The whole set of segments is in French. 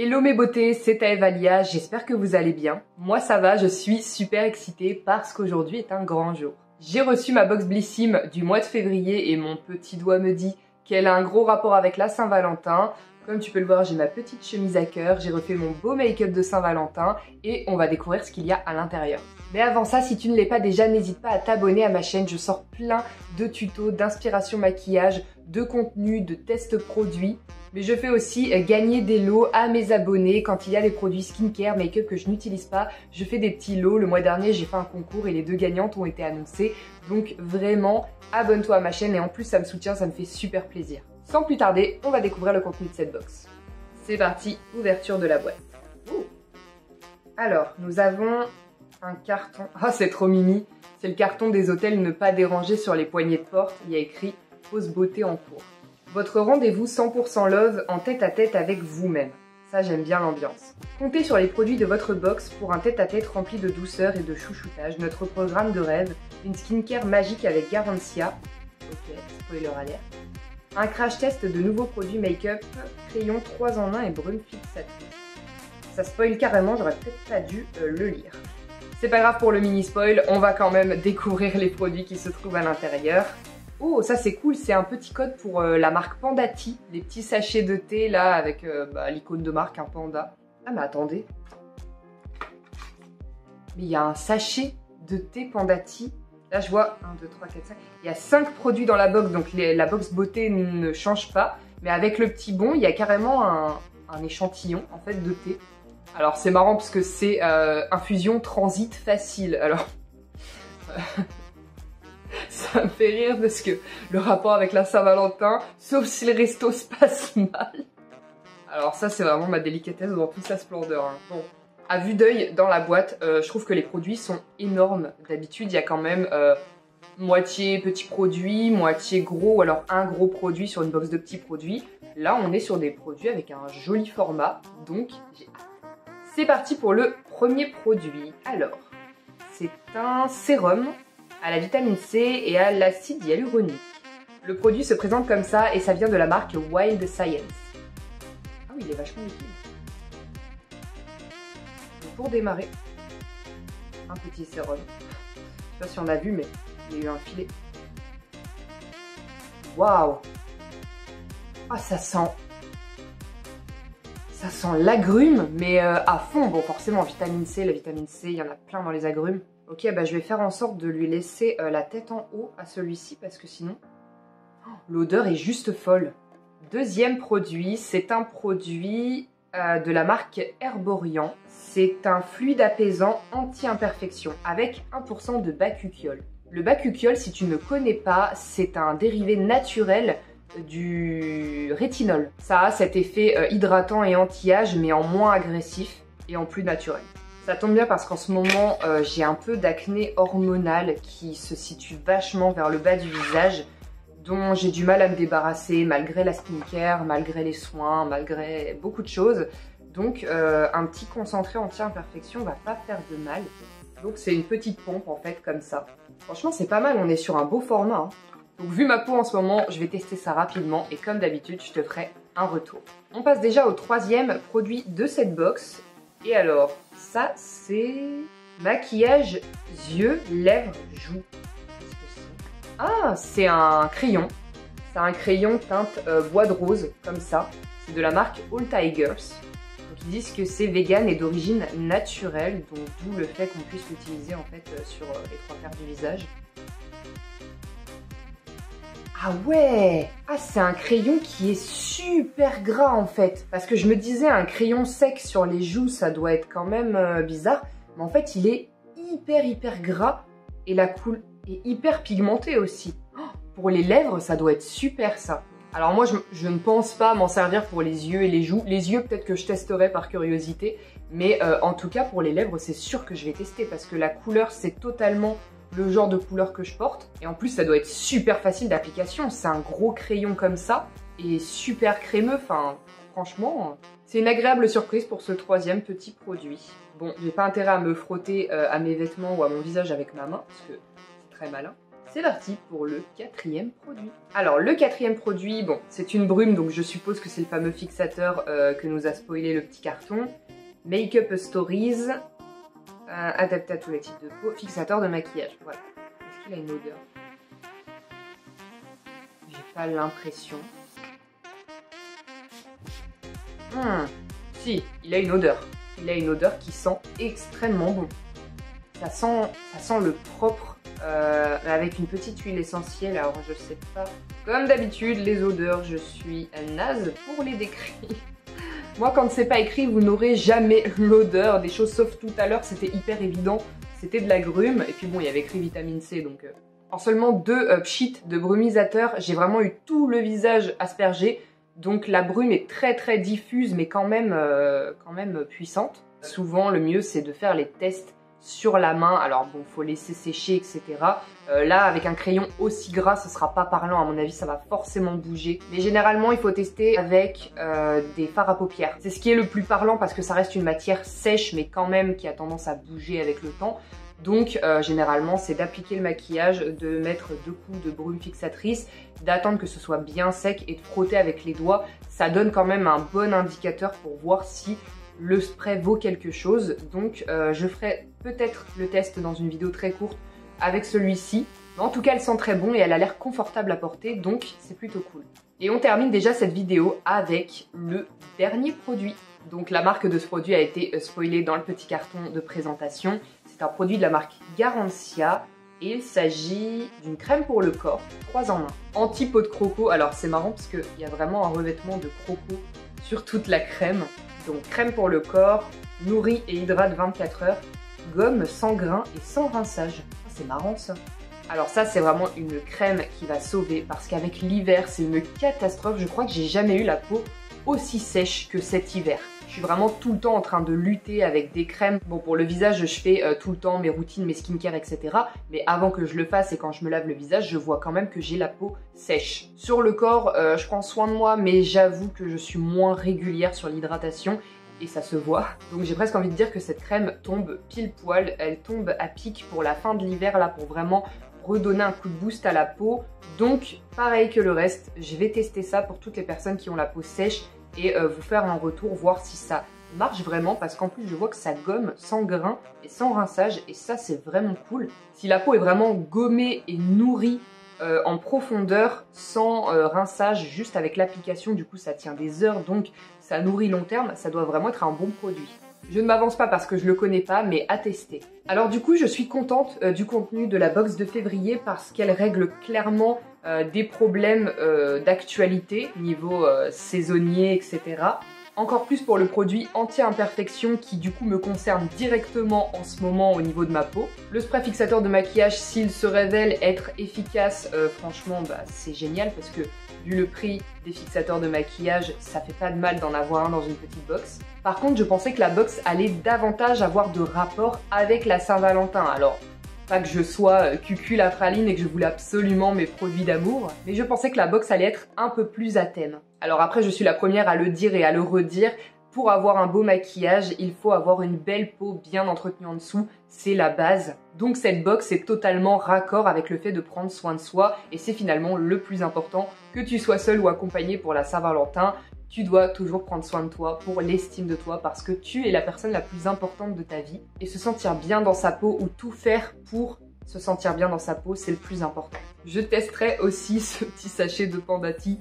Hello mes beautés, c'est Aevalia, j'espère que vous allez bien. Moi ça va, je suis super excitée parce qu'aujourd'hui est un grand jour. J'ai reçu ma box Blissim du mois de février et mon petit doigt me dit qu'elle a un gros rapport avec la Saint-Valentin. Comme tu peux le voir, j'ai ma petite chemise à cœur, j'ai refait mon beau make-up de Saint-Valentin et on va découvrir ce qu'il y a à l'intérieur. Mais avant ça, si tu ne l'es pas déjà, n'hésite pas à t'abonner à ma chaîne, je sors plein de tutos, d'inspiration maquillage, de contenu, de tests produits. Mais je fais aussi gagner des lots à mes abonnés quand il y a des produits skincare, make-up que je n'utilise pas. Je fais des petits lots. Le mois dernier, j'ai fait un concours et les 2 gagnantes ont été annoncées. Donc vraiment, abonne-toi à ma chaîne et en plus, ça me soutient, ça me fait super plaisir. Sans plus tarder, on va découvrir le contenu de cette box. C'est parti, ouverture de la boîte. Ouh. Alors, nous avons un carton. Ah, c'est trop mimi. C'est le carton des hôtels ne pas déranger sur les poignées de porte. Il y a écrit « Pause beauté en cours ». Votre rendez-vous 100% love en tête-à-tête avec vous-même. Ça, j'aime bien l'ambiance. Comptez sur les produits de votre box pour un tête-à-tête rempli de douceur et de chouchoutage. Notre programme de rêve, une skincare magique avec Garantia. Ok, spoiler alert. Un crash test de nouveaux produits make-up, crayon 3 en 1 et brune fixatrice. Ça spoil carrément, j'aurais peut-être pas dû le lire. C'est pas grave pour le mini spoil, on va quand même découvrir les produits qui se trouvent à l'intérieur. Oh, ça c'est cool, c'est un petit code pour la marque Pandati, les petits sachets de thé là avec l'icône de marque, un panda. Ah mais attendez, mais il y a un sachet de thé Pandati. Là je vois 1, 2, 3, 4, 5, il y a 5 produits dans la box, donc la box beauté ne change pas. Mais avec le petit bon, il y a carrément un échantillon en fait de thé. Alors c'est marrant parce que c'est infusion transit facile, alors... Ça me fait rire parce que le rapport avec la Saint-Valentin, sauf si le resto se passe mal. Alors ça c'est vraiment ma délicatesse dans toute sa splendeur. Hein. Bon, à vue d'œil dans la boîte, je trouve que les produits sont énormes. D'habitude il y a quand même moitié petits produits, moitié gros, ou alors un gros produit sur une box de petits produits. Là on est sur des produits avec un joli format, donc j'ai hâte. C'est parti pour le premier produit. Alors, c'est un sérum à la vitamine C et à l'acide hyaluronique. Le produit se présente comme ça et ça vient de la marque Wild Science. Ah oui, il est vachement liquide. Donc pour démarrer, un petit sérum. Je sais pas si on a vu, mais il y a eu un filet. Waouh! Ah, ça sent l'agrume, mais à fond. Bon, forcément, vitamine C, la vitamine C, il y en a plein dans les agrumes. Ok, bah je vais faire en sorte de lui laisser la tête en haut à celui-ci parce que sinon, l'odeur est juste folle. Deuxième produit, c'est un produit de la marque Herborian. C'est un fluide apaisant anti-imperfection avec 1% de bakuchiol. Le bakuchiol, si tu ne connais pas, c'est un dérivé naturel du rétinol. Ça a cet effet hydratant et anti-âge mais en moins agressif et en plus naturel. Ça tombe bien parce qu'en ce moment, j'ai un peu d'acné hormonal qui se situe vachement vers le bas du visage, dont j'ai du mal à me débarrasser malgré la skincare, malgré les soins, malgré beaucoup de choses. Donc un petit concentré anti-imperfection va pas faire de mal. Donc c'est une petite pompe en fait comme ça. Franchement c'est pas mal, on est sur un beau format. Hein. Donc vu ma peau en ce moment, je vais tester ça rapidement et comme d'habitude, je te ferai un retour. On passe déjà au troisième produit de cette box. Et alors, ça c'est maquillage, yeux, lèvres, joues. Ah, c'est un crayon. C'est un crayon teinte bois de rose, comme ça. C'est de la marque All Tigers. Donc ils disent que c'est vegan et d'origine naturelle, donc d'où le fait qu'on puisse l'utiliser en fait sur les 3/4 du visage. Ah ouais! Ah, c'est un crayon qui est super gras en fait. Parce que je me disais, un crayon sec sur les joues, ça doit être quand même bizarre. Mais en fait, il est hyper gras. Et la couleur est hyper pigmentée aussi. Oh, pour les lèvres, ça doit être super ça. Alors moi, je ne pense pas m'en servir pour les yeux et les joues. Les yeux, peut-être que je testerai par curiosité. Mais en tout cas, pour les lèvres, c'est sûr que je vais tester. Parce que la couleur, c'est totalement le genre de couleur que je porte. Et en plus, ça doit être super facile d'application. C'est un gros crayon comme ça et super crémeux. Enfin, franchement, c'est une agréable surprise pour ce troisième petit produit. Bon, j'ai pas intérêt à me frotter à mes vêtements ou à mon visage avec ma main parce que c'est très malin. c'est parti pour le quatrième produit. Alors le quatrième produit, bon, c'est une brume, donc je suppose que c'est le fameux fixateur que nous a spoilé le petit carton. Make-up Stories, adapté à tous les types de peau, fixateur de maquillage, voilà. Est-ce qu'il a une odeur? J'ai pas l'impression. Si, il a une odeur. Il a une odeur qui sent extrêmement bon. Ça sent le propre, avec une petite huile essentielle, alors je sais pas. Comme d'habitude, les odeurs, je suis naze pour les décrire. Moi, quand c'est pas écrit, vous n'aurez jamais l'odeur des choses, sauf tout à l'heure, c'était hyper évident. C'était de la grume, et puis bon, il y avait écrit vitamine C, donc... En seulement 2 pchits de brumisateur, j'ai vraiment eu tout le visage aspergé. Donc la brume est très diffuse, mais quand même puissante. Souvent, le mieux, c'est de faire les tests sur la main. Alors bon, faut laisser sécher, etc. Là, avec un crayon aussi gras, ce sera pas parlant. À mon avis, ça va forcément bouger. Mais généralement, il faut tester avec des fards à paupières. C'est ce qui est le plus parlant parce que ça reste une matière sèche, mais quand même qui a tendance à bouger avec le temps. Donc généralement c'est d'appliquer le maquillage, de mettre 2 coups de brume fixatrice, d'attendre que ce soit bien sec et de frotter avec les doigts. Ça donne quand même un bon indicateur pour voir si le spray vaut quelque chose. Donc je ferai peut-être le test dans une vidéo très courte avec celui-ci. En tout cas elle sent très bon et elle a l'air confortable à porter, donc c'est plutôt cool. Et on termine déjà cette vidéo avec le dernier produit. Donc la marque de ce produit a été spoilée dans le petit carton de présentation. C'est un produit de la marque Garancia et il s'agit d'une crème pour le corps, 3 en 1. Anti-peau de croco, alors c'est marrant parce qu'il y a vraiment un revêtement de croco sur toute la crème. Donc crème pour le corps, nourrit et hydrate 24 heures, gomme sans grains et sans rinçage. C'est marrant ça. Alors ça c'est vraiment une crème qui va sauver parce qu'avec l'hiver c'est une catastrophe. Je crois que j'ai jamais eu la peau aussi sèche que cet hiver. Je suis vraiment tout le temps en train de lutter avec des crèmes. Bon, pour le visage, je fais tout le temps mes routines, mes skincare, etc. Mais avant que je le fasse et quand je me lave le visage, je vois quand même que j'ai la peau sèche. Sur le corps, je prends soin de moi, mais j'avoue que je suis moins régulière sur l'hydratation. Et ça se voit. Donc j'ai presque envie de dire que cette crème tombe pile poil. Elle tombe à pic pour la fin de l'hiver, là, pour vraiment redonner un coup de boost à la peau. Donc, pareil que le reste, je vais tester ça pour toutes les personnes qui ont la peau sèche et vous faire un retour, voir si ça marche vraiment, parce qu'en plus je vois que ça gomme sans grain et sans rinçage et ça c'est vraiment cool. Si la peau est vraiment gommée et nourrie en profondeur, sans rinçage, juste avec l'application, du coup ça tient des heures, donc ça nourrit long terme, ça doit vraiment être un bon produit. Je ne m'avance pas parce que je le connais pas, mais à tester. Alors du coup, je suis contente du contenu de la box de février parce qu'elle règle clairement des problèmes d'actualité, niveau saisonnier, etc. Encore plus pour le produit anti-imperfection qui du coup me concerne directement en ce moment au niveau de ma peau. Le spray fixateur de maquillage, s'il se révèle être efficace, franchement c'est génial parce que vu le prix des fixateurs de maquillage, ça fait pas de mal d'en avoir un dans une petite box. Par contre, je pensais que la box allait davantage avoir de rapport avec la Saint-Valentin. Alors, pas que je sois cucu la praline et que je voulais absolument mes produits d'amour, mais je pensais que la box allait être un peu plus à thème. Alors après, je suis la première à le dire et à le redire, pour avoir un beau maquillage, il faut avoir une belle peau bien entretenue en dessous, c'est la base. Donc cette box est totalement raccord avec le fait de prendre soin de soi et c'est finalement le plus important, que tu sois seul ou accompagné pour la Saint-Valentin. Tu dois toujours prendre soin de toi pour l'estime de toi parce que tu es la personne la plus importante de ta vie. Et se sentir bien dans sa peau ou tout faire pour se sentir bien dans sa peau, c'est le plus important. Je testerai aussi ce petit sachet de Pandati.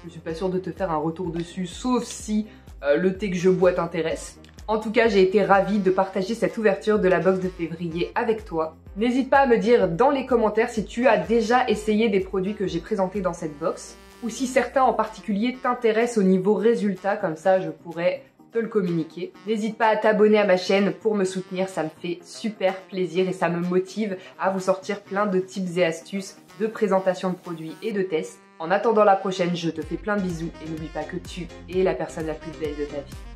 Je suis pas sûre de te faire un retour dessus, sauf si le thé que je bois t'intéresse. En tout cas, j'ai été ravie de partager cette ouverture de la box de février avec toi. N'hésite pas à me dire dans les commentaires si tu as déjà essayé des produits que j'ai présentés dans cette box, ou si certains en particulier t'intéressent au niveau résultat, comme ça je pourrais te le communiquer. N'hésite pas à t'abonner à ma chaîne pour me soutenir, ça me fait super plaisir et ça me motive à vous sortir plein de tips et astuces de présentation de produits et de tests. En attendant la prochaine, je te fais plein de bisous et n'oublie pas que tu es la personne la plus belle de ta vie.